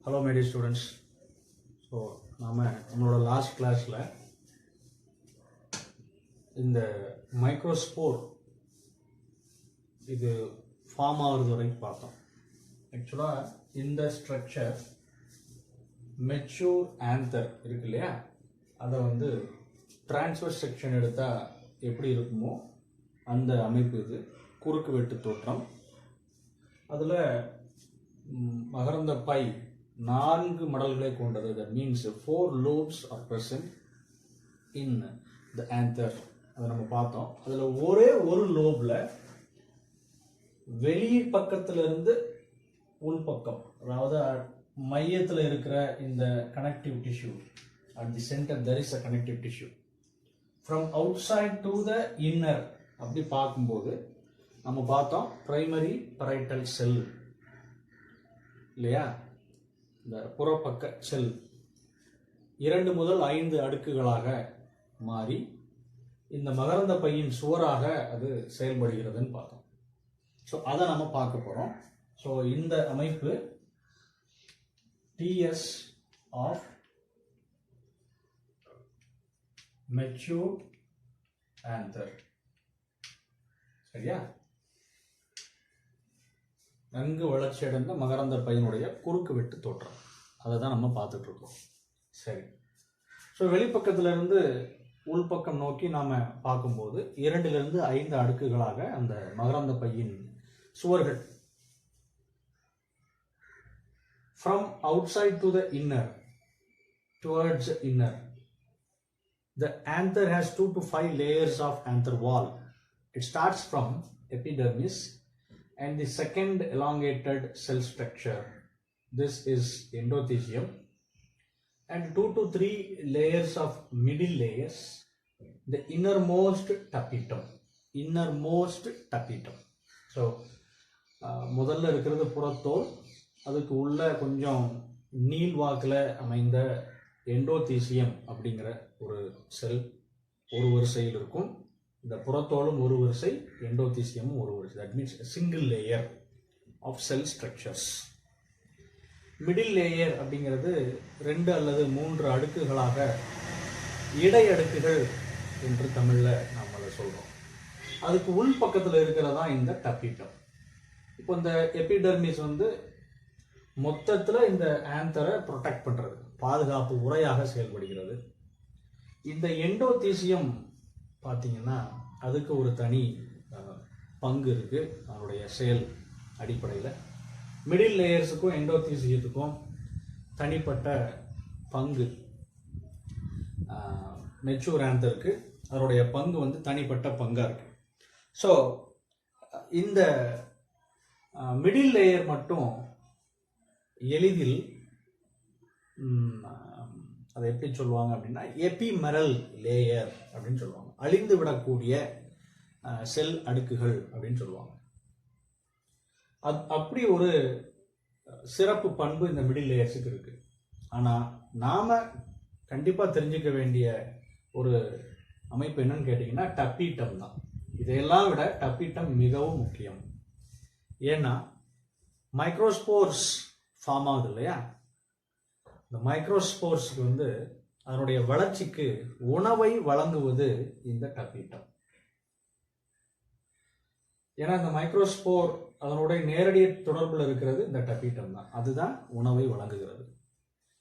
Hello my dear students. So நம்மளோட last கிளாஸில் இந்த மைக்ரோஸ்போர் இது ஃபார்ம் ஆகுறது வரைக்கும் பார்த்தோம். ஆக்சுவலாக இந்த ஸ்ட்ரக்சர் மெச்சூர் ஆந்தர் இருக்கு இல்லையா, அதை வந்து டிரான்ஸ்வர் செக்ஷன் எடுத்தால் எப்படி இருக்குமோ அந்த அமைப்பு இது. குறுக்கு வெட்டு தோற்றம். அதில் மகரந்த பை 4 மடல்களை கொண்டது. That means 4 lobes are present in the anther. அதை நம்ம பார்த்தோம். அதில் ஒரே ஒரு லோபில் வெளி பக்கத்திலிருந்து உள்பக்கம், அதாவது மையத்தில் இருக்கிற இந்த connective tissue, at the center there is a connective tissue. From outside to the inner அப்படி பார்க்கும்போது நம்ம பார்த்தோம் பிரைமரி பரைட்டல் செல் இல்லையா, இந்த புறப்பக்க செல் 2 முதல் 5 அடுக்குகளாக மாறி இந்த மகரந்த பையின் சுவராக அது செயல்படுகிறதுன்னு பார்த்தோம். ஸோ அதை நம்ம பார்க்க போகிறோம். ஸோ இந்த அமைப்பு டிஎஸ் ஆஃப் மெச்சூர் ஆந்தர். சரியா? நன்கு வளர்ச்சி அடைந்த மகரந்த பையனுடைய குறுக்கு வெட்டு தோற்றம், அதை தான் நம்ம பார்த்துட்டு இருக்கோம். சரி, ஸோ வெளிப்பக்கத்திலிருந்து உள்பக்கம் நோக்கி நாம் பார்க்கும்போது 2 to 5 அடுக்குகளாக அந்த மகரந்த பையின் சுவர்கள். From outside to the inner, towards inner, the anther has 2 to 5 layers of anther wall. It starts from epidermis and the second elongated cell structure. This is endothelium, and 2 to 3 layers of middle layers, the innermost tapetum. Innermost tapetum. So முதல்ல இருக்கிறது புறத்தோல், அதுக்கு உள்ள கொஞ்சம் நீள்வாக்கில் அமைந்த endothecium அப்படிங்கிற ஒரு செல் ஒரு வரிசையில் இருக்கும். இந்த புறத்தோலும் ஒரு வரிசை, எண்டோதீசியமும் ஒரு வரிசை. That means single layer of cell structures. Middle layer அப்படிங்கிறது 2 அல்லது 3 அடுக்குகளாக இடை அடுக்குகள் என்று தமிழில் நாம் அதை சொல்கிறோம். அதுக்கு உள் பக்கத்தில் இருக்கிறதா இந்த டப்பீட்டம். இப்போ இந்த எபிடெர்மிஸ் வந்து மொத்தத்தில் இந்த ஆந்தரை ப்ரொடெக்ட் பண்ணுறது, பாதுகாப்பு உரையாக செயல்படுகிறது. இந்த எண்டோதீசியம் பார்த்தீங்கன்னா அதுக்கு ஒரு தனி பங்கு இருக்குது அதனுடைய செயல் அடிப்படையில். மிடில் லேயர்ஸுக்கும் எண்டோதீசியத்துக்கும் தனிப்பட்ட பங்கு, மெச்சூர் ஆந்தருக்கு அதனுடைய பங்கு வந்து தனிப்பட்ட பங்காக இருக்கு. ஸோ இந்த மிடில் லேயர் மட்டும் எளிதில் அதை எப்படி சொல்லுவாங்க அப்படின்னா எபிமெரல் லேயர் அப்படின்னு சொல்லுவாங்க. அழிந்து விடக்கூடிய செல் அடுக்குகள் அப்படின்னு சொல்லுவாங்க. அப்படி ஒரு சிறப்பு பண்பு இந்த மிடில் லேயர்ஸுக்கு இருக்கு. ஆனால் நாம கண்டிப்பாக தெரிஞ்சுக்க வேண்டிய ஒரு அமைப்பு என்னன்னு கேட்டிங்கன்னா டப்பீட்டம் தான். இதையெல்லாம் விட டப்பீட்டம் மிகவும் முக்கியம். ஏன்னா மைக்ரோஸ்போர்ஸ் ஃபார்ம் ஆகுது இல்லையா, இந்த மைக்ரோஸ்போர்ஸ்க்கு வந்து அதனுடைய வளர்ச்சிக்கு உணவை வழங்குவது இந்த டப்பீட்டம். ஏன்னா இந்த மைக்ரோஸ்போர் அதனுடைய நேரடி தொடர்பில் இருக்கிறது இந்த டப்பீட்டம் தான். அதுதான் உணவை வழங்குகிறது.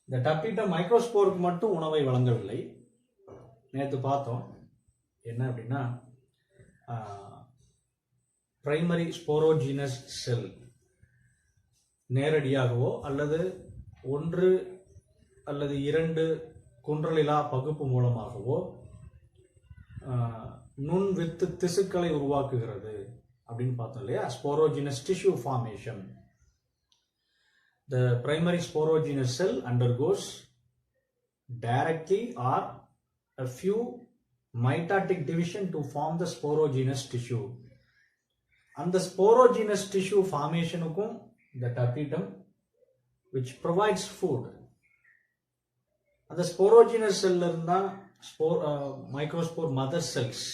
இந்த டப்பீட்டம் மைக்ரோஸ்போருக்கு மட்டும் உணவை வழங்கவில்லை. நேற்று பார்த்தோம் என்ன அப்படின்னா, பிரைமரி ஸ்போரோஜினஸ் செல் நேரடியாகவோ அல்லது 1 அல்லது 2 குன்றலிலா பகுப்பு மூலமாகவோ நுண் வித்து திசுக்களை உருவாக்குகிறது அப்படின்னு பார்த்தோம் இல்லையா. Sporogenous tissue formation. The primary sporogenous cell undergoes directly or a few mitotic division to form the sporogenous tissue. And the sporogenous tissue formation க்கும் the tapetum which provides food. அந்த ஸ்போரோஜினஸ் செல்ல இருந்தால் microspore mother cells,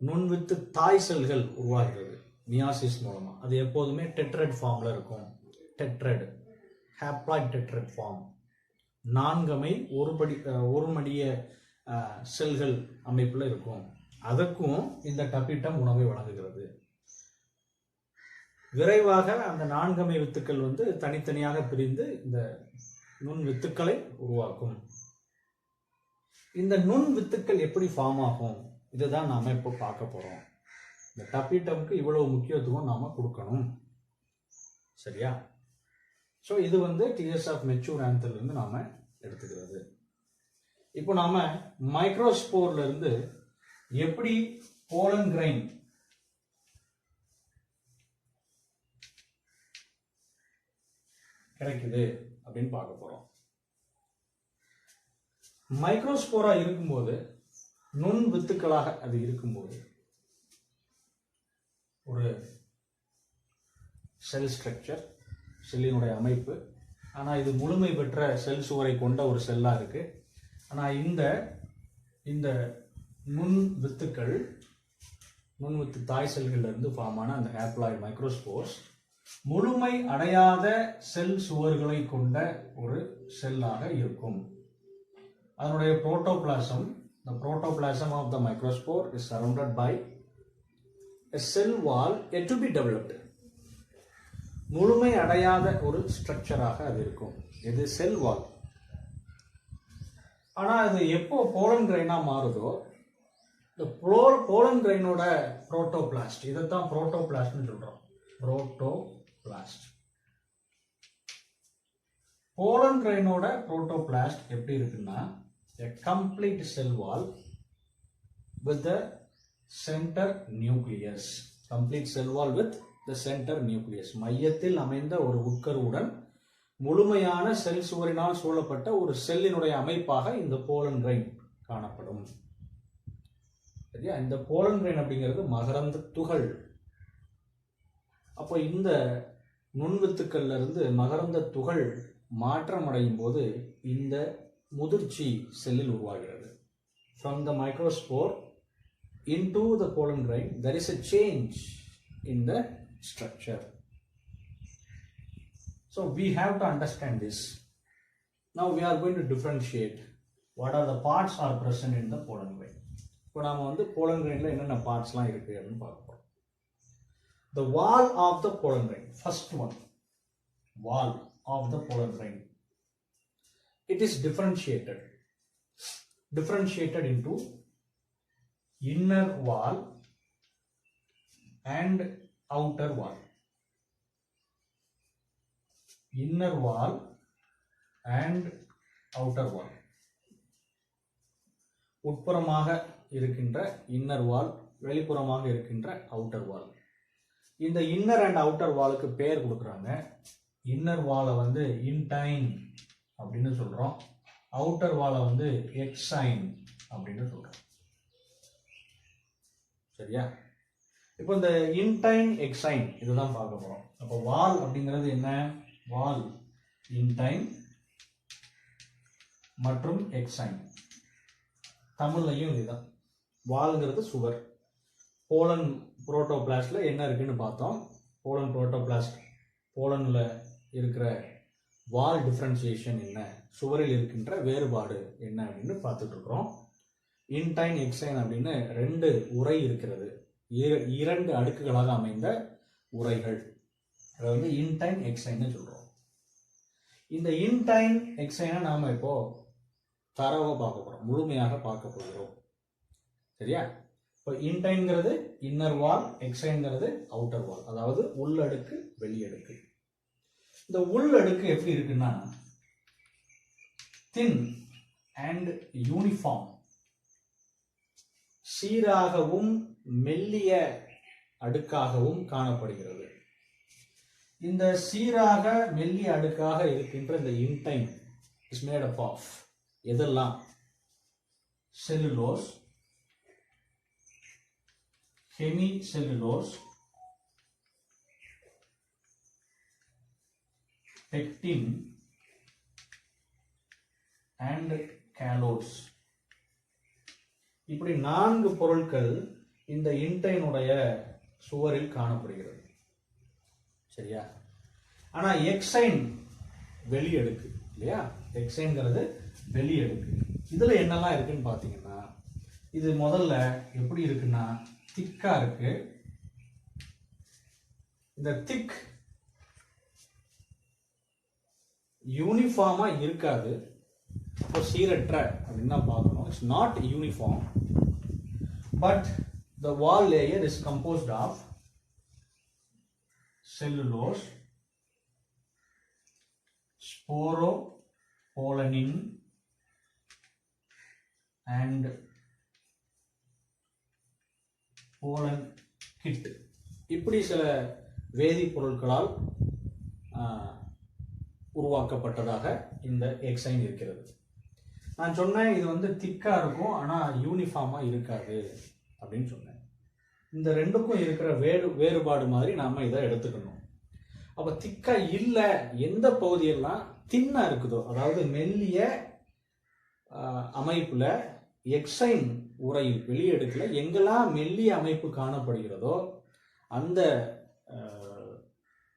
நுண்வித்து தாய் செல்கள் உருவாகிறது meiosis மூலமாக. அது எப்போதுமே டெட்ரட் ஃபார்மில் இருக்கும். Tetrad haploid tetrad form. நான்கமை ஒருமடிய செல்கள் அமைப்பில் இருக்கும். அதற்கும் இந்த டபிட்டம் உணவை வழங்குகிறது. விரைவாக அந்த நான்கமை வித்துக்கள் தனித்தனியாக பிரிந்து இந்த நுண் வித்துக்களை உருவாக்கும். இந்த நுண் வித்துக்கள் எப்படி ஃபார்ம் ஆகும், இதுதான் நாம இப்போ பார்க்க போறோம். இந்த டபிட்டம்க்கு இவ்வளவு முக்கியத்துவம் நாம கொடுக்கணும். சரியா? ஸோ இது டிஎஸ் ஆஃப் மெச்சூர் ஆந்தர்ல இருந்து நாம எடுத்துக்கிறது. இப்போ நாம மைக்ரோஸ்போர்ல இருந்து எப்படி போலன் கிரைன் கிடைக்குது அப்படின்னு பார்க்க போறோம். மைக்ரோஸ்போரா இருக்கும்போது, நுண் வித்துக்களாக அது இருக்கும்போது, ஒரு செல் ஸ்ட்ரக்சர், செல்லினுடைய அமைப்பு. ஆனால் இது முழுமை பெற்ற செல் சுவரை கொண்ட ஒரு செல்லாக இருக்கு. ஆனால் இந்த நுண் வித்துக்கள், நுண் வித்து தாய் செல்கள்ல இருந்து ஃபார்ம் ஆன அந்த ஹேப்ளாய்டு மைக்ரோஸ்போர்ஸ் முழுமை அடையாத செல் சுவர்களை கொண்ட ஒரு செல்லாக இருக்கும். அதனுடைய protoplasm, the protoplasm of the microspore is surrounded by a cell wall yet to be developed. முழுமை அடையாத ஒரு ஸ்ட்ரக்சராக அது இருக்கும். இது செல் வால். ஆனா அது எப்போ போலன் கிரைனா மாறுதோ, இந்த போலன் கிரைனோட புரோட்டோபிளாஸ்ட், இதைத்தான் புரோட்டோபிளாஸ்ட்னு சொல்றோம். புரோட்டோபிளாஸ்ட். போலன் கிரைனோட புரோட்டோபிளாஸ்ட் எப்படி இருக்குன்னா, a complete cell wall with the center nucleus. Complete cell wall with the center nucleus. மையத்தில் அமைந்த ஒரு உட்கருவுடன் முழுமையான செல் சுவரினால் சூழப்பட்ட ஒரு செல்லினுடைய அமைப்பாக இந்த போலன் கிரைன் காணப்படும். சரியா? இந்த போலன் கிரைன் அப்படிங்கிறது மகரந்த துகள். அப்போ இந்த நுண்வித்துக்கள்ல இருந்து மகரந்த துகள் மாற்றம் அடையும் போது இந்த முதிர்ச்சி செல்லில் உருவாகிறது. From the microspore into the pollen grain, there is a change in the structure. So we have to understand this. Now we are going to differentiate what are the parts are present in the pollen grain. இப்போ நாம pollen grainல என்னென்ன பார்ட்ஸ்லாம் இருக்கு அப்படின்னு பார்ப்போம். The wall of the pollen grain, first one, wall of the pollen grain. It is differentiated into inner wall and outer wall. Inner wall and outer wall. உட்புறமாக இருக்கின்ற inner வால், வெளிப்புறமாக இருக்கின்ற outer வால். இந்த இன்னர் அண்ட் அவுட்டர் வாலுக்கு பேர் கொடுக்குறாங்க. Inner வாலை intine அப்படின்னு சொல்றோம். Outer வாலை எக்ஸைன் அப்படின்னு சொல்றோம். சரியா? இப்போ இந்த இன்டைன் எக்ஸைன் இதுதான் பார்க்க போறோம். அப்போ வால் அப்படிங்கிறது என்ன? வால் இன்டைன் மற்றும் எக்ஸைன். தமிழ்லையும் இதுதான். வால்ங்கிறது சுவர். போலன் புரோட்டோபிளாஸ்ட்ல என்ன இருக்குன்னு பார்த்தோம். போலன் புரோட்டோபிளாஸ்ட், போலன்ல இருக்கிற வால் டிஃபரன்சியேஷன் என்ன, சுவரில் இருக்கின்ற வேறுபாடு என்ன அப்படின்னு பார்த்துட்டு இருக்கிறோம். இன்டைன் எக்ஸைன் அப்படின்னு ரெண்டு உரை இருக்கிறது. இரண்டு அடுக்குகளாக அமைந்த உரைகள். அதை இன்டைன் எக்ஸைன்னு சொல்றோம். இந்த இன்டைன் எக்ஸைனை நாம இப்போ தரவா பார்க்க போறோம், முழுமையாக பார்க்க போகிறோம். சரியா? இப்போ இன்டைன்ங்கிறது இன்னர் வால், எக்ஸைன்ங்கிறது அவுட்டர் வால், அதாவது உள்ளடுக்கு வெளியடுக்கு. இந்த உள்ளடுக்கு எப்படி இருக்குன்னா, தின் அண்ட் யூனிஃபார்ம், சீராகவும் மெல்லிய அடுக்காகவும் காணப்படுகிறது. இந்த சீராக மெல்லிய அடுக்காக இருக்கின்ற இந்த intine is made up of எதெல்லாம்? Cellulose, hemicellulose, pectin and callose. இப்படி 4 பொருட்கள் இந்த இன்டைனுடைய சுவரில் காணப்படுகிறது. சரியா? ஆனா எக்ஸைன் வெளியடுக்கு இல்லையா? எக்ஸைன்ங்கிறது வெளியடுக்கு. இதில் என்னெல்லாம் இருக்குன்னு பார்த்தீங்கன்னா, இது முதல்ல எப்படி இருக்குன்னா திக்காக இருக்கு. இந்த திக் யூனிஃபார்மா இருக்காது, இப்போ சீரற்ற அப்படின்னு தான் பார்க்கணும். It's not uniform, but the wall layer is composed of cellulose, sporopollenin and pollen kit. இப்படி சில வேதிப்பொருட்களால் உருவாக்கப்பட்டதாக இந்த எக்ஸைன் இருக்கிறது. நான் சொன்னேன் இது வந்து திக்காக இருக்கும், ஆனால் யூனிஃபார்மாக இருக்காது அப்படின்னு சொன்னேன். இந்த ரெண்டுக்கும் இருக்கிற வேறுபாடு மாதிரி நாம் இதை எடுத்துக்கணும். அப்போ திக்கா இல்லை, எந்த பகுதியெல்லாம் தின்னா இருக்குதோ, அதாவது மெல்லிய அமைப்பில் எக்ஸைன் உரையில் வெளியெடுக்கல எங்கெல்லாம் மெல்லிய அமைப்பு காணப்படுகிறதோ அந்த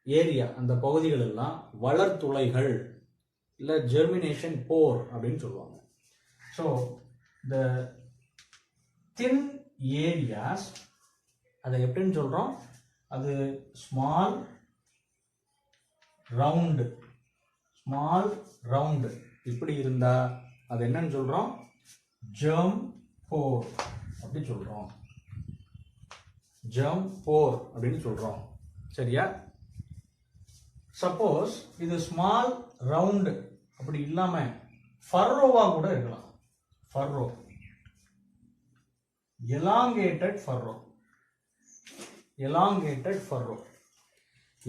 ஏரியா, அந்த பகுதிகள் எல்லாம் வளர்த்துளைகள் இல்லை ஜெர்மினேஷன் போர் அப்படின்னு சொல்லுவாங்க. ஸோ த தின் ஏரியாஸ், அதை எப்படின்னு சொல்கிறோம், அது ஸ்மால் ரவுண்டு இப்படி இருந்தால் அது என்னன்னு சொல்கிறோம், ஜெர்ம் போர் அப்படி சொல்கிறோம். ஜெர்ம் போர் அப்படின்னு சொல்கிறோம். சரியா? சப்போஸ் இது ஸ்மால் ரவுண்டு அப்படி இல்லாமல் ஃபர்ரோவாக கூட இருக்கலாம். ஃபர்ரோ,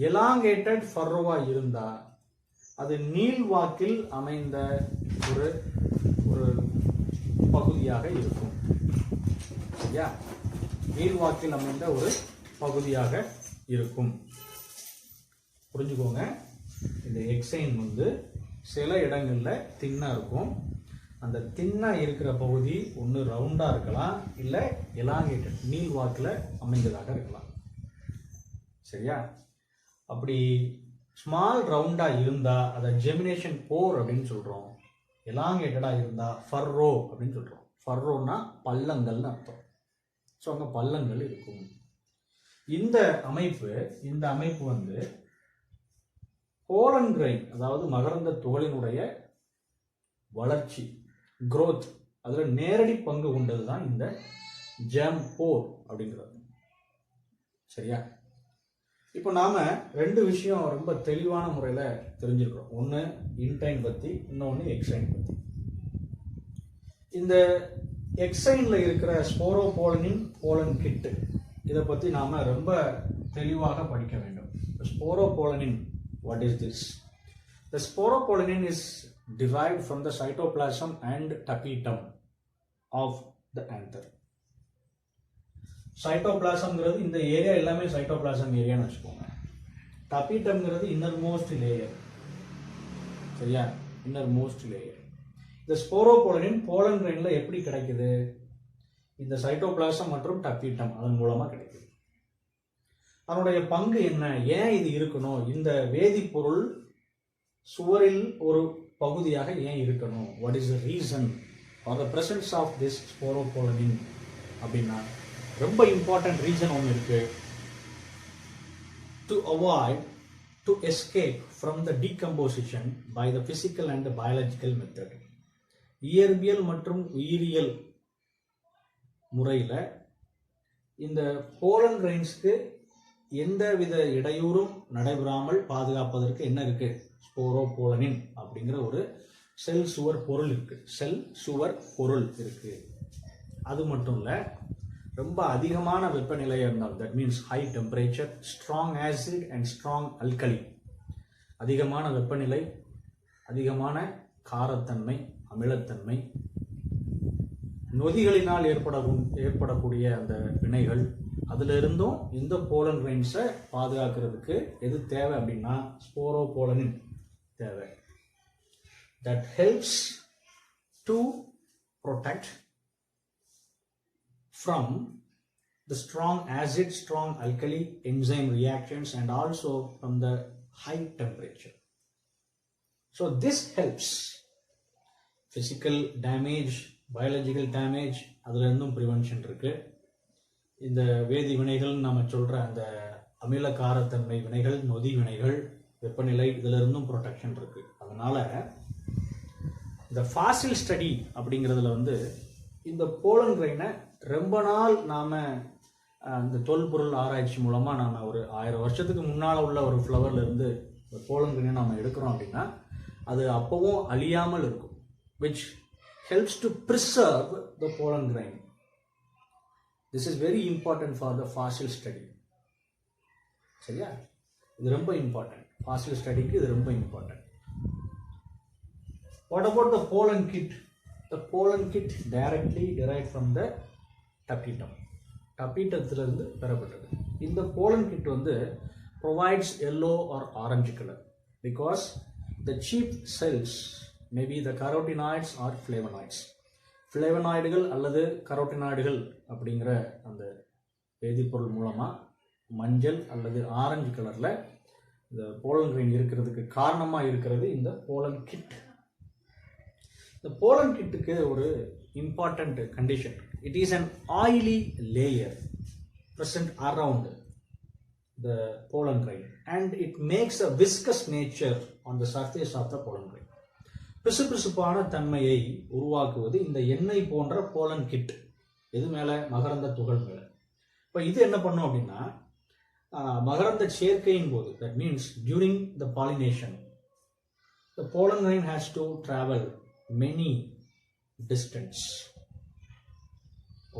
எலாங்கேட்டட் ஃபர்ரோவா இருந்தா அது நீள்வாக்கில் அமைந்த ஒரு பகுதியாக இருக்கும். சரியா? நீள்வாக்கில் அமைந்த ஒரு பகுதியாக இருக்கும். புரிஞ்சுக்கோங்க. இந்த எக்ஸைன் வந்து சில இடங்கள்ல தின்னா இருக்கும். அந்த தின்னா இருக்கிற பகுதி ஒன்று ரவுண்டா இருக்கலாம், இல்லை எலாங்கேட்டட் நீள்வாக்கில் அமைந்ததாக இருக்கலாம். சரியா? அப்படி ஸ்மால் ரவுண்டா இருந்தா அதை ஜெர்மினேஷன் போர் அப்படின்னு சொல்றோம். எலாங்கேட்டடா இருந்தா ஃபர்ரோ அப்படின்னு சொல்றோம். ஃபர்ரோனா பள்ளங்கள்னு அர்த்தம். ஸோ அங்கே பள்ளங்கள் இருக்கும். இந்த அமைப்பு வந்து போலன் கிரைன், அதாவது மகரந்த துகளினுடைய வளர்ச்சி, growth, அதில் நேரடி பங்கு கொண்டது தான் இந்த ஜெர்ம் போர் அப்படிங்கிறது. சரியா? இப்போ நாம ரெண்டு விஷயம் ரொம்ப தெளிவான முறையில் தெரிஞ்சிருக்கிறோம். ஒன்று இன்டைன் பற்றி, இன்னொன்று எக்ஸைன் பற்றி. இந்த எக்ஸைனில் இருக்கிற ஸ்போரோபோலனின் போலன் கிட்டு, இதை பற்றி நாம் ரொம்ப தெளிவாக படிக்க வேண்டும். ஸ்போரோபோலனின், what is this? The sporopollenin is derived from the cytoplasm and tapetum of the anther. சைட்டோபிளாசம்ங்கிறது இந்த ஏரியா எல்லாமே சைட்டோபிளாசம் ஏரியான்னு வச்சுக்கோங்க. டபீட்டம்ங்கிறது இன்னர்மோஸ்ட் லேயர். சரியா? Innermost layer. இந்த ஸ்போரோபோலனின் போலன் கிரைன்ல எப்படி கிடைக்குது? இந்த சைட்டோபிளாசம் மற்றும் டபீட்டம் அதன் மூலமா கிடைக்குது. அதனுடைய பங்கு என்ன? ஏன் இது இருக்கணும்? இந்த வேதிப்பொருள் சுவரில் ஒரு பகுதியாக ஏன் இருக்கணும்? What is the reason for the presence of this sporopollenin அப்படின்னா ரொம்ப இம்பார்ட்டன்ட் ரீசன் ஒன்று இருக்கு. To avoid, to escape from the decomposition by the physical and biological method. இயற்பியல் மற்றும் உயிரியல் முறையில் இந்த போலன் கிரைன்ஸ்க்கு எந்தவித இடையூறும் நடைபெறாமல் பாதுகாப்பதற்கு என்ன இருக்கு? ஸ்போரோபோலனின் அப்படிங்கிற ஒரு செல் சுவர் பொருள் இருக்கு. அது மட்டும் இல்லை, ரொம்ப அதிகமான வெப்பநிலையாக இருந்தால், that means high temperature, strong acid and strong alkali, அதிகமான வெப்பநிலை, அதிகமான காரத்தன்மை, அமிலத்தன்மை, நொதிகளினால் ஏற்படக்கூடிய அந்த வினைகள், அதுல இருந்தும் இந்த போலன் கிரைன்ஸை பாதுகாக்கிறதுக்கு எது தேவை அப்படின்னா ஸ்போரோபோலனின் தேவை. That helps to protect from the strong acid, strong alkali enzyme reactions and also from the high temperature. So this helps physical damage, biological damage, அதுல இருந்தும் prevention இருக்கு. இந்த வேதி வினைகள் நாம சொல்ற அந்த அமில காரத்தன்மை வினைகள், நொதி வினைகள், வெப்பநிலை, இதுல இருந்தும் ப்ரொடெக்ஷன் இருக்கு. அதனால இந்த ஃபாசில் ஸ்டடி அப்படிங்கிறதுல வந்து இந்த போலன் கிரெயினை ரொம்ப நாள் நாம இந்த தொல்பொருள் ஆராய்ச்சி மூலமா நாம ஒரு 1000 வருஷத்துக்கு முன்னால உள்ள ஒரு ஃப்ளவர்ல இருந்து இந்த போலன் கிரெயினை நாம எடுக்கிறோம் அப்படின்னா அது அப்பவும் அழியாமல் இருக்கும், which helps to preserve the pollen grain. This is very important for the fossil study. சரியா? இது ரொம்ப இம்பார்ட்டன்ட். fossil studyக்கு இது ரொம்ப important. What about the pollen kit? The pollen kit directly derived from the tapetum. டபீட்டத்திலிருந்து பெறப்பட்டது. இந்த pollen kit வந்து provides yellow or orange color because the chief cells may be the carotenoids or flavonoids. ஃப்ளேவனாய்டுகள் அல்லது கரோட்டினாய்டுகள் அப்படிங்கிற அந்த வேதிப்பொருள் மூலமாக மஞ்சள் அல்லது ஆரஞ்சு கலரில் இந்த போலன் கிரெயின் இருக்கிறதுக்கு காரணமாக இருக்கிறது இந்த போலன் கிட். இந்த போலன் கிட்டுக்கு ஒரு important condition. It is an oily layer present around the pollen grain and it makes a viscous nature on the surface of the pollen grain. பிசுபிசுப்பான தன்மையை உருவாக்குவது இந்த எண்ணெய் போன்ற போலன் கிட். எது மேல? மகரந்த துகள் மேல. இப்போ இது என்ன பண்ணும் அப்படின்னா மகரந்த சேர்க்கையின் போது, that means during the pollination, the pollen grain has to travel many distance.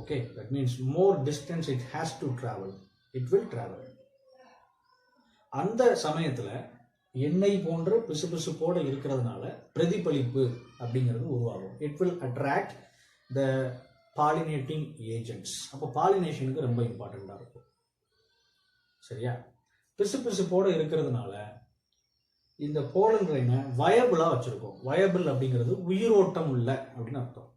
Okay, that means more distance it has to travel. It will travel. அந்த சமயத்துல எண்ணெய் போன்ற பிசுபிசுப்போடு இருக்கிறதுனால பிரதிபலிப்பு அப்படிங்கிறது உருவாகும். It will attract the pollinating agents. அப்போ பாலினேஷனுக்கு ரொம்ப இம்பார்ட்டண்ட்டாக இருக்கும். சரியா? பிசுபிசுப்போடு இருக்கிறதுனால இந்த போலன் கிரெயினை வயபிளாக வச்சுருக்கோம். வயபிள் அப்படிங்கிறது உயிரோட்டம் உள்ள அப்படின்னு அர்த்தம்.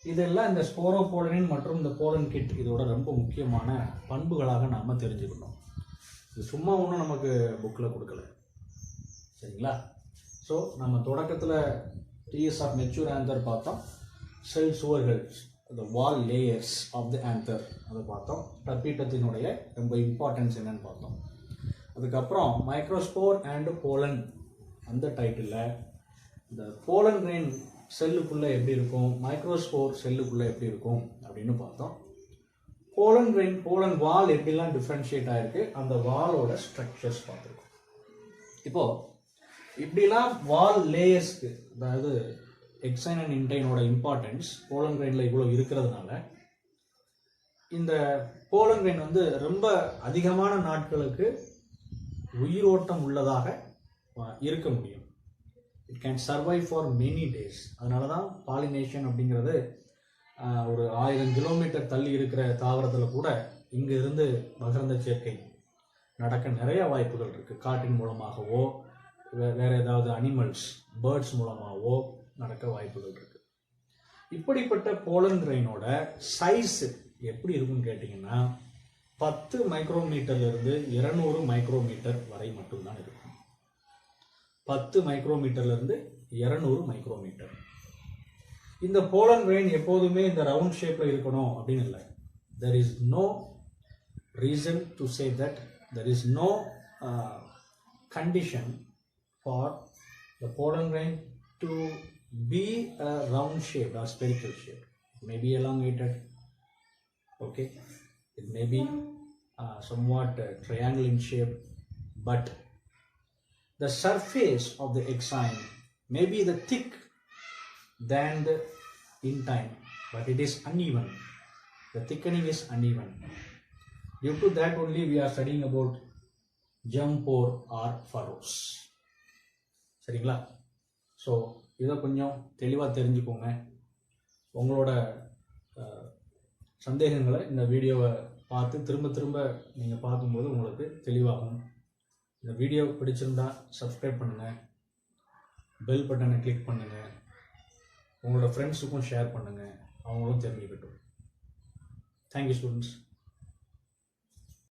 இதெல்லாம் இந்த ஸ்போரோபோலனின் மற்றும் இந்த போலன் கிட் இதோட ரொம்ப முக்கியமான பண்புகளாக நாம் தெரிஞ்சுக்கணும். இது சும்மா ஒன்றும் நமக்கு புக்கில் கொடுக்கல. சரிங்களா? ஸோ நம்ம தொடக்கத்தில் டிஎஸ் ஆஃப் மெச்சூர் ஆந்தர் பார்த்தோம். செல் சுவர்கள், the wall layers of the anther அதை பார்த்தோம். டபீட்டத்தினுடைய ரொம்ப இம்பார்ட்டன்ஸ் என்னன்னு பார்த்தோம். அதுக்கப்புறம் மைக்ரோஸ்போர் அண்ட் போலன் அந்த டைட்டிலில் இந்த போலன் கிரெயின் செல்லுக்குள்ளே எப்படி இருக்கும், மைக்ரோஸ்போர் செல்லுக்குள்ளே எப்படி இருக்கும் அப்படின்னு பார்த்தோம். போலன் கிரெயின், போலன் வால் எப்படிலாம் டிஃப்ரென்ஷியேட் ஆகிருக்கு, அந்த வாலோட ஸ்ட்ரக்சர்ஸ் பார்த்துருக்கோம். இப்போது இப்படிலாம் வால் லேயர்ஸ்க்கு, அதாவது எக்ஸைன் அண்ட் இன்டைனோட இம்பார்ட்டன்ஸ் போலன் கிரெயினில் இவ்வளோ இருக்கிறதுனால இந்த போலன் கிரெயின் வந்து ரொம்ப அதிகமான நாட்களுக்கு உயிரோட்டம் உள்ளதாக இருக்க முடியும். It can survive for many days. அதனால தான் பாலினேஷன் அப்படிங்கிறது ஒரு 1000 கிலோமீட்டர் தள்ளி இருக்கிற தாவரத்தில் கூட இங்கே இருந்து மகரந்த சேர்க்கை நடக்க நிறைய வாய்ப்புகள் இருக்குது. காட்டின் மூலமாகவோ வேற ஏதாவது அனிமல்ஸ், பேர்ட்ஸ் மூலமாகவோ நடக்க வாய்ப்புகள் இருக்குது. இப்படிப்பட்ட போலன் கிரெயினோட சைஸ் எப்படி இருக்குன்னு கேட்டிங்கன்னா 10 மைக்ரோமீட்டர்லேருந்து 200 மைக்ரோமீட்டர் வரை மட்டும்தான் இருக்கும். 10 மைக்ரோமீட்டர்லேருந்து 200 மைக்ரோமீட்டர். இந்த போலன் கிரெயின் எப்போதுமே இந்த ரவுண்ட் ஷேப்பில் இருக்கணும் அப்படின்னு இல்லை. There is no reason to say that, there is no condition for the pollen grain to be a round shape or spherical shape. It may be elongated, okay, it may be somewhat triangle in shape, but the surface of the exine may be the thick than the intine, but it is uneven. The thickening is uneven. Due to that only we are studying about germ pore or furrows. சரிங்களா? So இதை கொஞ்சம் தெளிவாக தெரிஞ்சுக்கோங்க. உங்களோட சந்தேகங்களை இந்த வீடியோவை பார்த்து திரும்ப திரும்ப நீங்கள் பார்க்கும்போது உங்களுக்கு தெளிவாகும். இந்த வீடியோ பிடிச்சிருந்தா சப்ஸ்கிரைப் பண்ணுங்கள், பெல் பட்டனை கிளிக் பண்ணுங்கள், உங்களோட ஃப்ரெண்ட்ஸுக்கும் ஷேர் பண்ணுங்கள், அவங்களும் தெரிஞ்சுக்கிட்டும். Thank you students.